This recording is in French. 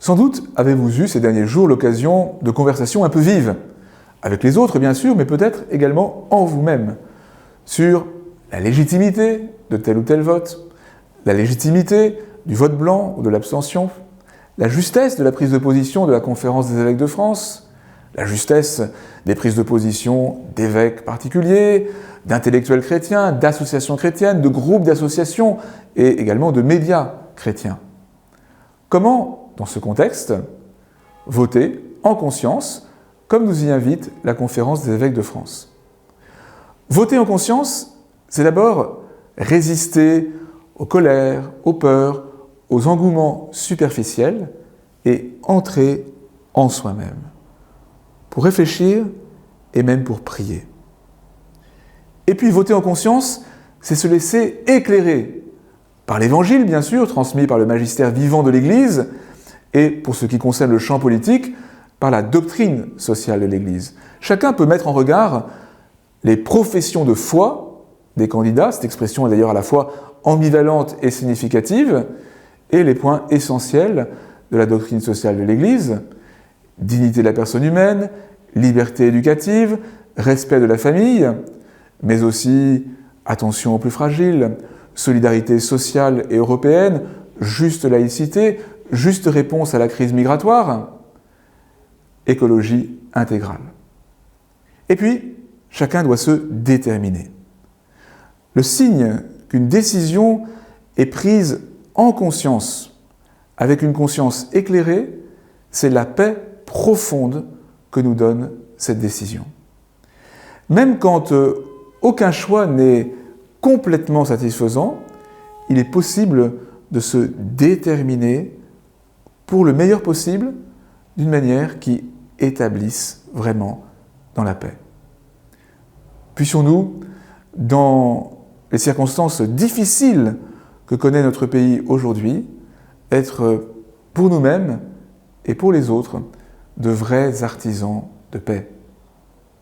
Sans doute avez-vous eu ces derniers jours l'occasion de conversations un peu vives, avec les autres bien sûr, mais peut-être également en vous-même, sur la légitimité de tel ou tel vote, la légitimité du vote blanc ou de l'abstention, la justesse de la prise de position de la Conférence des évêques de France, la justesse des prises de position d'évêques particuliers, d'intellectuels chrétiens, d'associations chrétiennes, de groupes d'associations et également de médias chrétiens. Comment, dans ce contexte, voter en conscience, comme nous y invite la Conférence des évêques de France? Voter en conscience, c'est d'abord résister aux colères, aux peurs, aux engouements superficiels et entrer en soi-même, pour réfléchir et même pour prier. Et puis voter en conscience, c'est se laisser éclairer par l'Évangile, bien sûr, transmis par le magistère vivant de l'Église, et pour ce qui concerne le champ politique, par la doctrine sociale de l'Église. Chacun peut mettre en regard les professions de foi des candidats, cette expression est d'ailleurs à la fois ambivalente et significative, et les points essentiels de la doctrine sociale de l'Église: dignité de la personne humaine, liberté éducative, respect de la famille, mais aussi attention aux plus fragiles, solidarité sociale et européenne, juste laïcité, juste réponse à la crise migratoire, écologie intégrale. Et puis, chacun doit se déterminer. Le signe qu'une décision est prise en conscience, avec une conscience éclairée, c'est la paix profonde que nous donne cette décision. Même quand aucun choix n'est complètement satisfaisant, il est possible de se déterminer pour le meilleur possible, d'une manière qui établisse vraiment dans la paix. Puissions-nous, dans les circonstances difficiles que connaît notre pays aujourd'hui, être pour nous-mêmes et pour les autres de vrais artisans de paix.